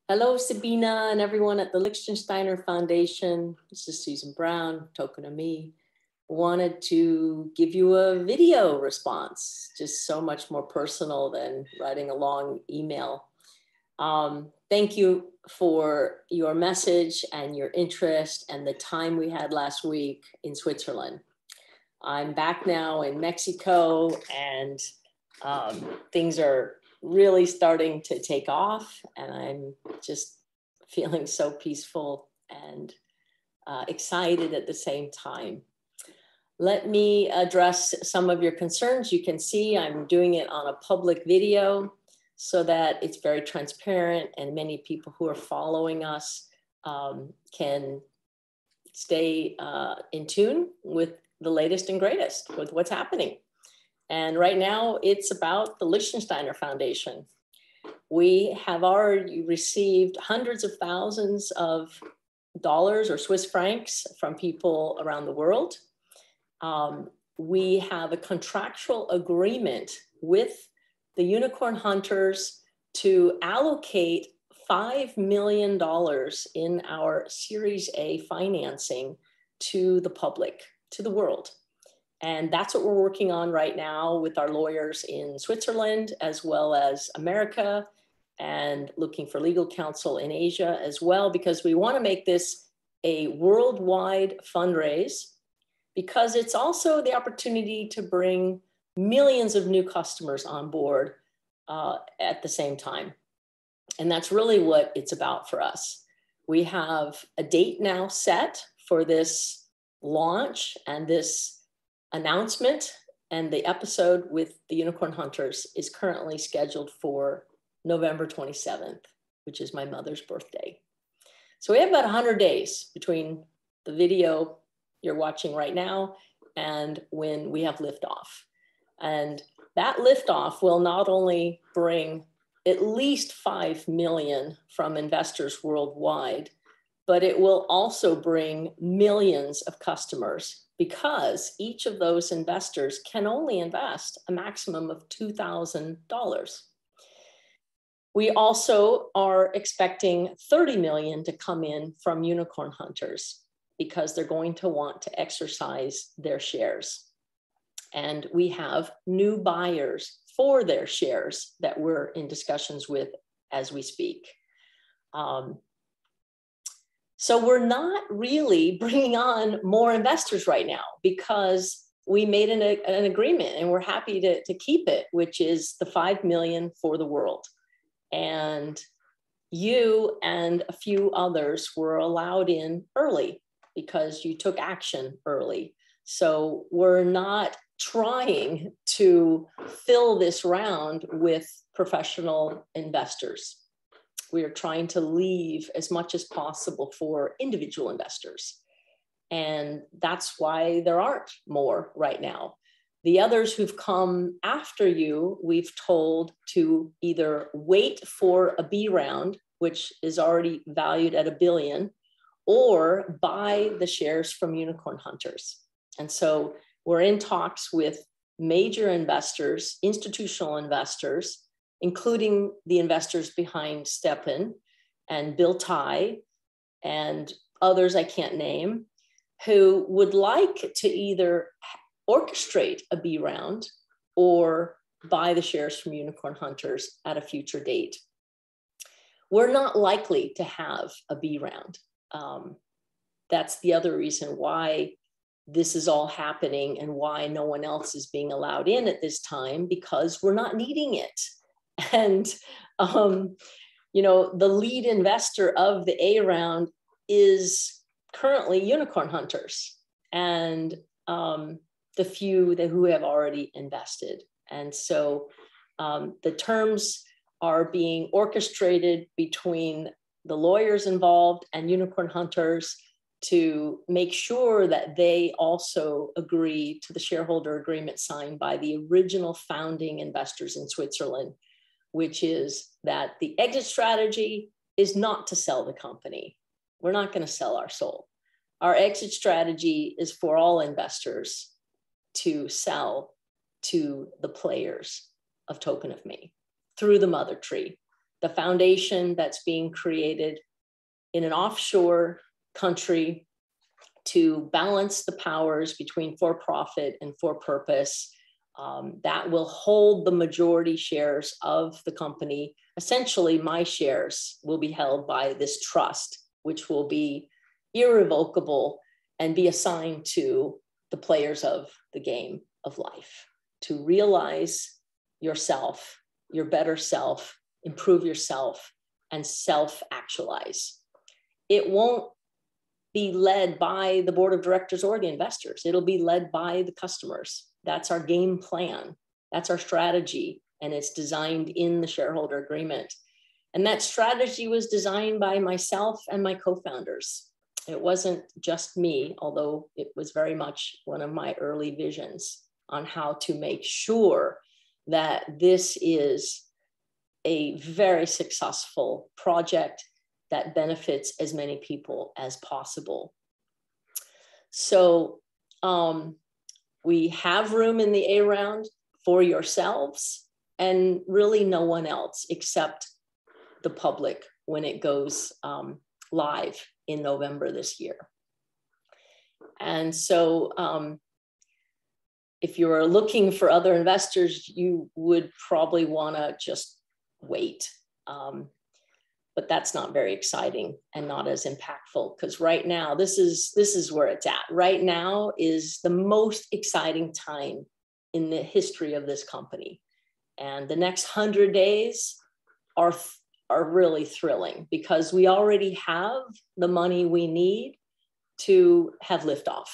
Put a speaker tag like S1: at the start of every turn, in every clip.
S1: Hello, Sabina and everyone at the Lichtensteiner Foundation. This is Susan Brown, token of me. Wanted to give you a video response, just so much more personal than writing a long email. Thank you for your message and your interest and the time we had last week in Switzerland. I'm back now in Mexico and things are really starting to take off, and I'm just feeling so peaceful and excited at the same time. Let me address some of your concerns. You can see I'm doing it on a public video so that it's very transparent and many people who are following us can stay in tune with the latest and greatest with what's happening. And right now it's about the Lichtensteiner Foundation. We have already received hundreds of thousands of dollars or Swiss francs from people around the world. We have a contractual agreement with the Unicorn Hunters to allocate $5 million in our Series A financing to the public, to the world. And that's what we're working on right now with our lawyers in Switzerland, as well as America, and looking for legal counsel in Asia as well, because we want to make this a worldwide fundraise, because it's also the opportunity to bring millions of new customers on board at the same time. And that's really what it's about for us. We have a date now set for this launch, and this announcement and the episode with the Unicorn Hunters is currently scheduled for November 27th, which is my mother's birthday. So we have about 100 days between the video you're watching right now and when we have liftoff. And that liftoff will not only bring at least 5 million from investors worldwide, but it will also bring millions of customers, because each of those investors can only invest a maximum of $2,000. We also are expecting 30 million to come in from Unicorn Hunters, because they're going to want to exercise their shares. And we have new buyers for their shares that we're in discussions with as we speak. So we're not really bringing on more investors right now, because we made an agreement and we're happy to keep it, which is the 5 million for the world. And you and a few others were allowed in early because you took action early. So we're not trying to fill this round with professional investors. We are trying to leave as much as possible for individual investors. And that's why there aren't more right now. The others who've come after you, we've told to either wait for a B round, which is already valued at $1 billion, or buy the shares from Unicorn Hunters. And so we're in talks with major investors, institutional investors, including the investors behind Steppen and Bill Tai and others I can't name, who would like to either orchestrate a B round or buy the shares from Unicorn Hunters at a future date. We're not likely to have a B round. That's the other reason why this is all happening and why no one else is being allowed in at this time, because we're not needing it. And, you know, the lead investor of the A round is currently Unicorn Hunters and the few who have already invested. And so the terms are being orchestrated between the lawyers involved and Unicorn Hunters to make sure that they also agree to the shareholder agreement signed by the original founding investors in Switzerland, which is that the exit strategy is not to sell the company. We're not going to sell our soul. Our exit strategy is for all investors to sell to the players of Token of Me through the MotherTree. the foundation that's being created in an offshore country to balance the powers between for-profit and for-purpose, that will hold the majority shares of the company. Essentially, my shares will be held by this trust, which will be irrevocable and be assigned to the players of the game of life to realize yourself, your better self, improve yourself, and self-actualize. It won't be led by the board of directors or the investors. It'll be led by the customers. That's our game plan. That's our strategy. And it's designed in the shareholder agreement. And that strategy was designed by myself and my co-founders. It wasn't just me, although it was very much one of my early visions on how to make sure that this is a very successful project that benefits as many people as possible. So we have room in the A round for yourselves and really no one else except the public when it goes live in November this year. And so if you're looking for other investors, you would probably want to just wait. But that's not very exciting and not as impactful, because right now, this is where it's at. Right now is the most exciting time in the history of this company. And the next 100 days are really thrilling because we already have the money we need to have liftoff.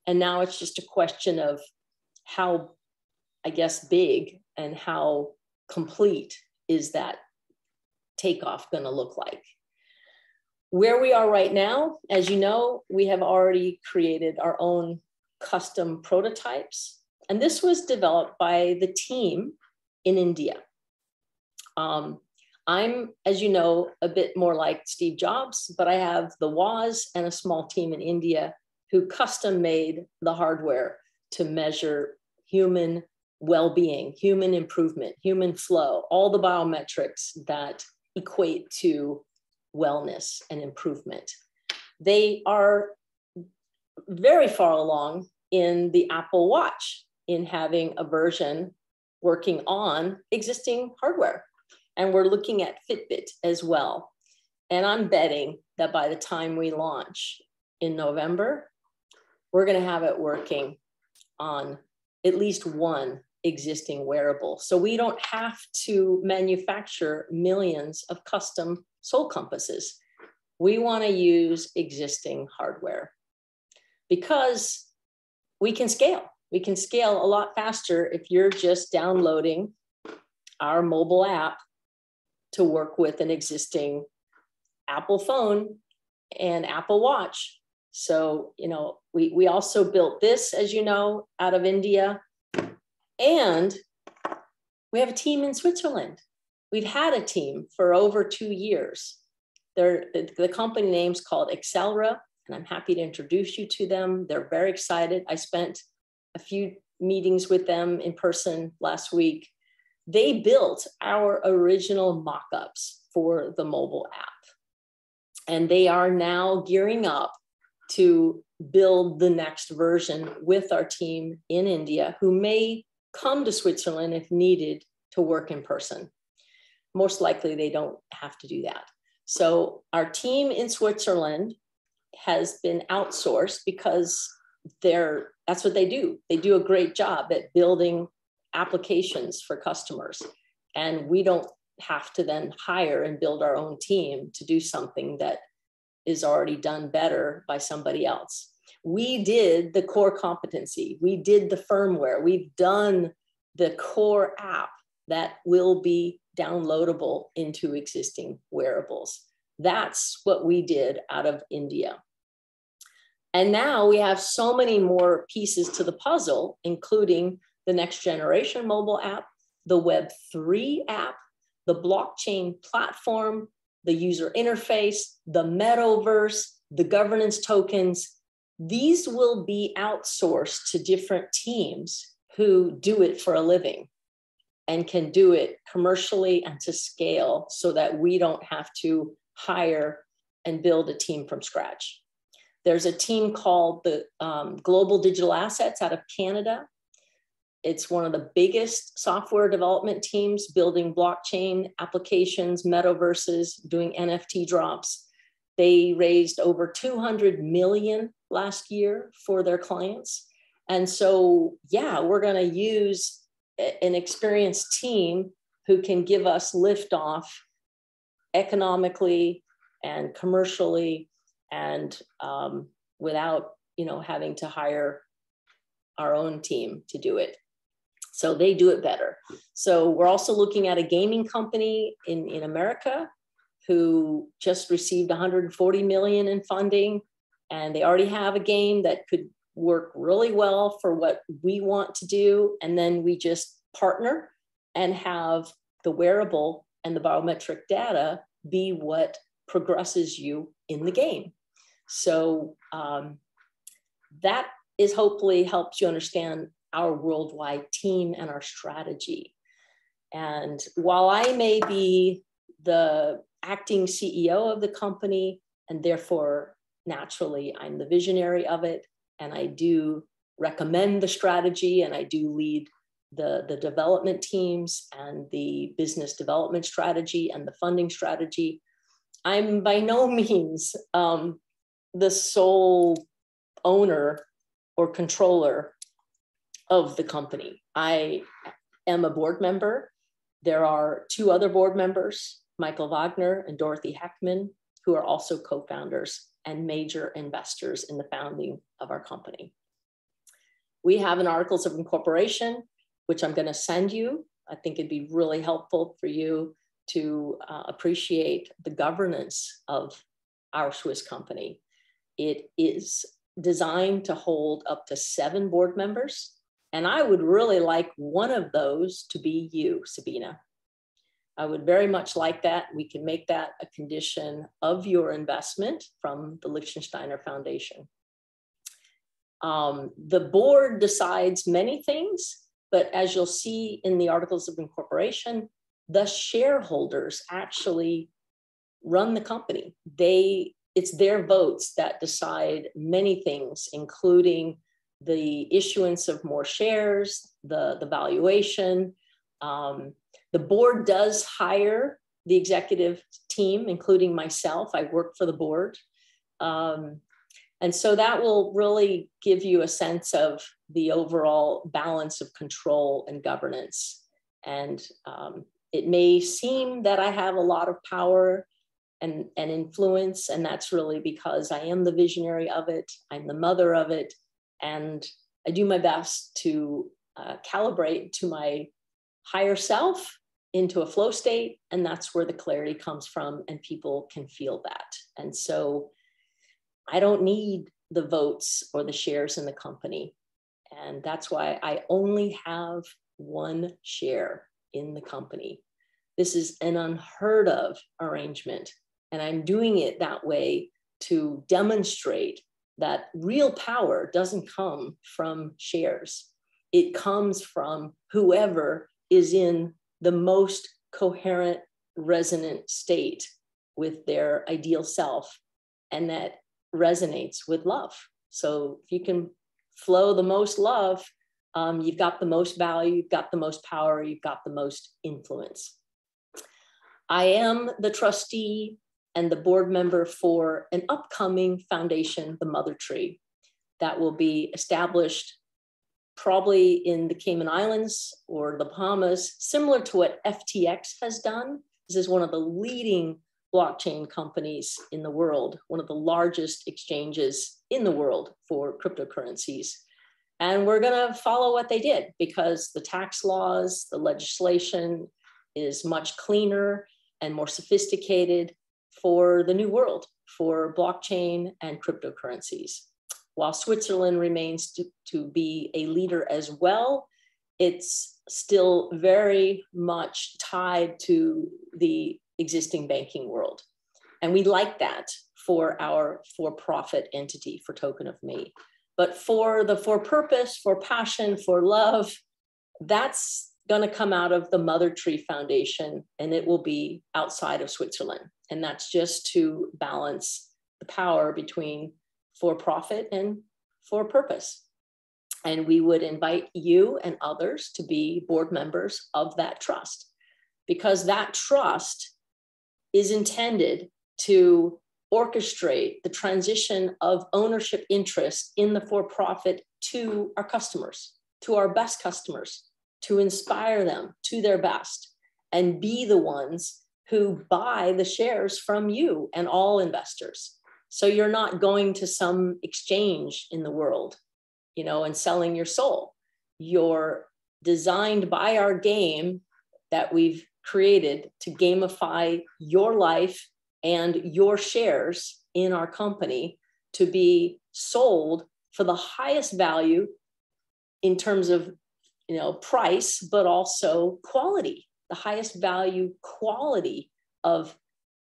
S1: And now it's just a question of how, I guess, big and how complete is that takeoff going to look like. Where we are right now, as you know, we have already created our own custom prototypes. And this was developed by the team in India. I'm, as you know, a bit more like Steve Jobs, but I have the WAS and a small team in India who custom made the hardware to measure human well-being, human improvement, human flow, all the biometrics that equate to wellness and improvement. They are very far along in the Apple Watch in having a version working on existing hardware. And we're looking at Fitbit as well. And I'm betting that by the time we launch in November, we're going to have it working on at least one existing wearable. So we don't have to manufacture millions of custom sole compasses. We want to use existing hardware because we can scale. We can scale a lot faster if you're just downloading our mobile app to work with an existing Apple phone and Apple Watch. So, you know, we also built this, as you know, out of India. And we have a team in Switzerland. We've had a team for over 2 years. The company name's called Accelera, and I'm happy to introduce you to them. They're very excited. I spent a few meetings with them in person last week. They built our original mock-ups for the mobile app. And they are now gearing up to build the next version with our team in India, who may come to Switzerland if needed to work in person. Most likely they don't have to do that. So our team in Switzerland has been outsourced because that's what they do. They do a great job at building applications for customers. And we don't have to then hire and build our own team to do something that is already done better by somebody else. We did the core competency. We did the firmware. We've done the core app that will be downloadable into existing wearables. That's what we did out of India. And now we have so many more pieces to the puzzle, including the next generation mobile app, the Web3 app, the blockchain platform, the user interface, the metaverse, the governance tokens. These will be outsourced to different teams who do it for a living. and can do it commercially and to scale so that we don't have to hire and build a team from scratch. There's a team called the Global Digital Assets out of Canada. It's one of the biggest software development teams building blockchain applications, metaverses, doing NFT drops. They raised over 200 million last year for their clients. And so, yeah, we're going to use an experienced team who can give us liftoff economically and commercially and without, having to hire our own team to do it. So they do it better. So we're also looking at a gaming company in America who just received 140 million in funding, and they already have a game that could work really well for what we want to do. And then we just partner and have the wearable and the biometric data be what progresses you in the game. So that is hopefully helps you understand our worldwide team and our strategy. And while I may be the acting CEO of the company, and therefore naturally I'm the visionary of it, and I do recommend the strategy, and I do lead the development teams and the business development strategy and the funding strategy, I'm by no means the sole owner or controller of the company. I am a board member. There are two other board members, Michael Wagner and Dorothy Heckman, who are also co-founders and major investors in the founding of our company. We have an articles of incorporation, which I'm going to send you. I think it'd be really helpful for you to appreciate the governance of our Swiss company. It is designed to hold up to 7 board members. And I would really like one of those to be you, Sabina. I would very much like that. We can make that a condition of your investment from the Lichtensteiner Foundation. The board decides many things, but as you'll see in the articles of incorporation, the shareholders actually run the company. It's their votes that decide many things, including the issuance of more shares, the valuation. The board does hire the executive team, including myself. I work for the board. And so that will really give you a sense of the overall balance of control and governance. And it may seem that I have a lot of power and influence, and that's really because I am the visionary of it. I'm the mother of it. And I do my best to calibrate to my higher self into a flow state. And that's where the clarity comes from, and people can feel that. And so I don't need the votes or the shares in the company. And that's why I only have 1 share in the company. This is an unheard of arrangement. And I'm doing it that way to demonstrate that real power doesn't come from shares. It comes from whoever is in the most coherent, resonant state with their ideal self, and that resonates with love. So if you can flow the most love, you've got the most value, you've got the most power, you've got the most influence. I am the trustee and the board member for an upcoming foundation, the MotherTree, that will be established probably in the Cayman Islands or the Bahamas, similar to what FTX has done. This is one of the leading blockchain companies in the world, one of the largest exchanges in the world for cryptocurrencies. And we're going to follow what they did, because the tax laws, the legislation is much cleaner and more sophisticated for the new world, for blockchain and cryptocurrencies. While Switzerland remains to be a leader as well, it's still very much tied to the existing banking world. And we like that for our for-profit entity, for Token of Me. But for the for purpose, for passion, for love, that's going to come out of the MotherTree Foundation, and it will be outside of Switzerland. And that's just to balance the power between for-profit and for-purpose. And we would invite you and others to be board members of that trust, because that trust is intended to orchestrate the transition of ownership interest in the for-profit to our customers, to our best customers, to inspire them to their best, and be the ones who buy the shares from you and all investors. So you're not going to some exchange in the world, you know, and selling your soul. You're designed by our game that we've created to gamify your life and your shares in our company to be sold for the highest value in terms of, you know, price, but also quality, the highest value quality of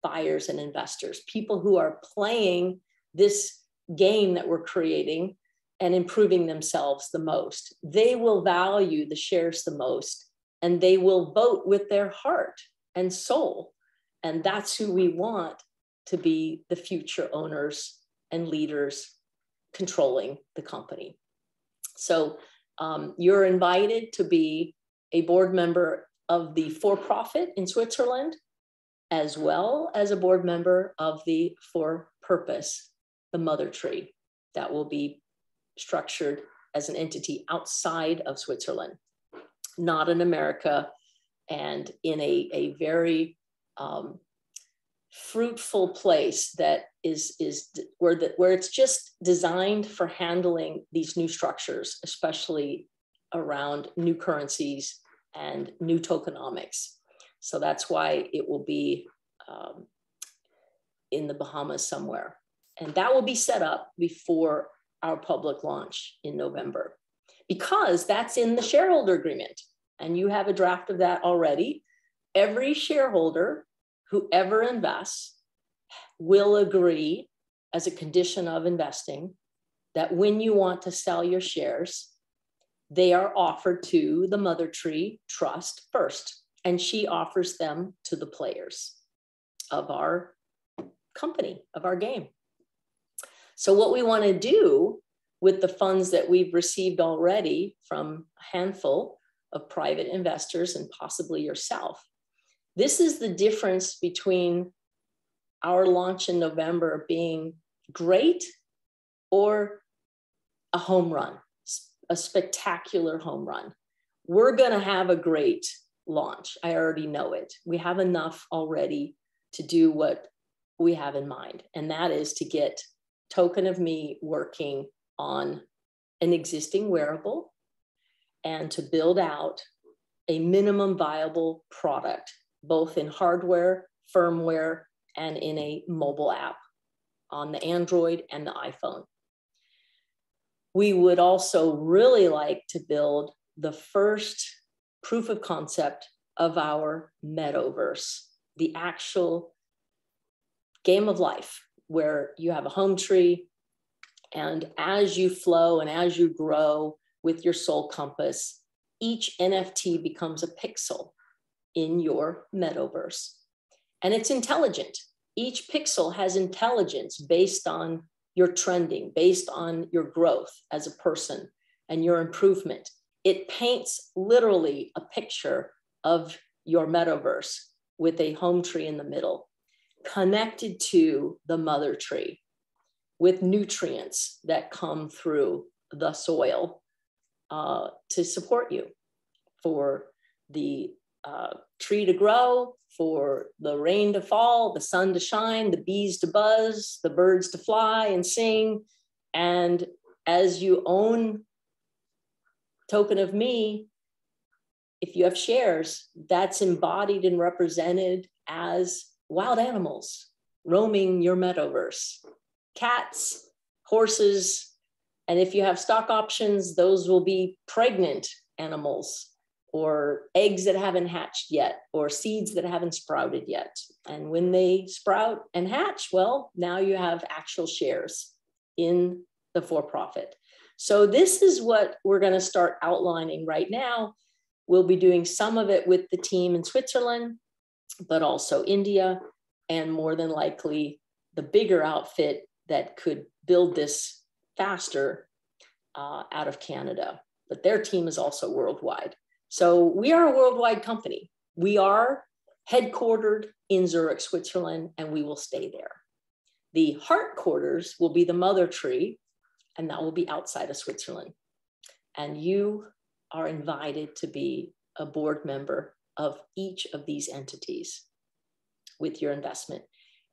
S1: buyers and investors, people who are playing this game that we're creating and improving themselves the most. They will value the shares the most, and they will vote with their heart and soul. And that's who we want to be the future owners and leaders controlling the company. So you're invited to be a board member of the for-profit in Switzerland, as well as a board member of the for-purpose, the MotherTree, that will be structured as an entity outside of Switzerland, not in America, and in a very fruitful place that is where it's just designed for handling these new structures, especially around new currencies and new tokenomics. So that's why it will be in the Bahamas somewhere. And that will be set up before our public launch in November, because that's in the shareholder agreement. And you have a draft of that already. Every shareholder, whoever invests, will agree as a condition of investing that when you want to sell your shares, they are offered to the MotherTree Trust first, and she offers them to the players of our company, of our game. So what we want to do with the funds that we've received already from a handful of private investors and possibly yourself, this is the difference between our launch in November being great or a home run, a spectacular home run. We're going to have a great launch. I already know it. We have enough already to do what we have in mind, and that is to get Token of Me working on an existing wearable and to build out a minimum viable product, both in hardware, firmware, and in a mobile app on the Android and the iPhone. We would also really like to build the first proof of concept of our metaverse, the actual game of life, where you have a home tree, and as you flow and as you grow with your soul compass, each NFT becomes a pixel in your metaverse. And it's intelligent. Each pixel has intelligence based on your trending, based on your growth as a person and your improvement. It paints literally a picture of your metaverse with a home tree in the middle, connected to the mother tree with nutrients that come through the soil to support you, for the tree to grow, for the rain to fall, the sun to shine, the bees to buzz, the birds to fly and sing. And as you own Token of Me, if you have shares, that's embodied and represented as wild animals roaming your metaverse, cats, horses, and if you have stock options, those will be pregnant animals or eggs that haven't hatched yet or seeds that haven't sprouted yet. And when they sprout and hatch, well, now you have actual shares in the for-profit. So this is what we're going to start outlining right now. We'll be doing some of it with the team in Switzerland, but also India, and more than likely the bigger outfit that could build this faster out of Canada. But their team is also worldwide. So we are a worldwide company. We are headquartered in Zurich, Switzerland, and we will stay there. The heart quarters will be the MotherTree, and that will be outside of Switzerland. And you are invited to be a board member of each of these entities with your investment.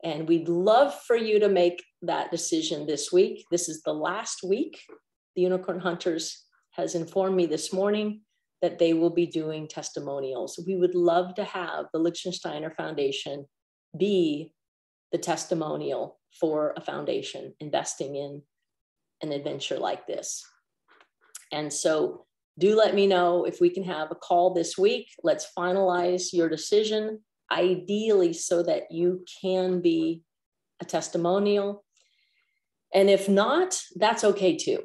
S1: And we'd love for you to make that decision this week. This is the last week. The Unicorn Hunters has informed me this morning that they will be doing testimonials. We would love to have the Lichtensteiner Foundation be the testimonial for a foundation investing in an adventure like this. And so do let me know if we can have a call this week. Let's finalize your decision, ideally so that you can be a testimonial. And if not, that's okay too.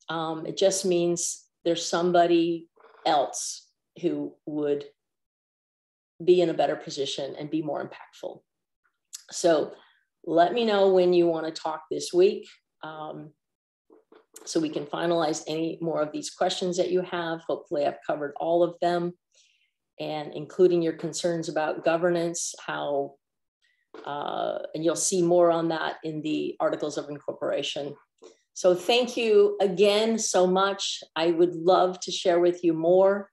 S1: It just means there's somebody else who would be in a better position and be more impactful. So let me know when you want to talk this week, so we can finalize any more of these questions that you have. Hopefully I've covered all of them, and including your concerns about governance, how, and you'll see more on that in the articles of incorporation. So thank you again so much. I would love to share with you more,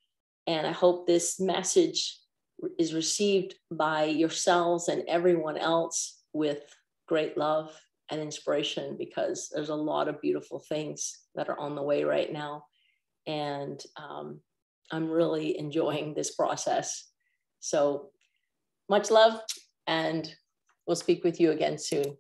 S1: and I hope this message is received by yourselves and everyone else with great love and inspiration, because there's a lot of beautiful things that are on the way right now. And I'm really enjoying this process. So much love, and we'll speak with you again soon.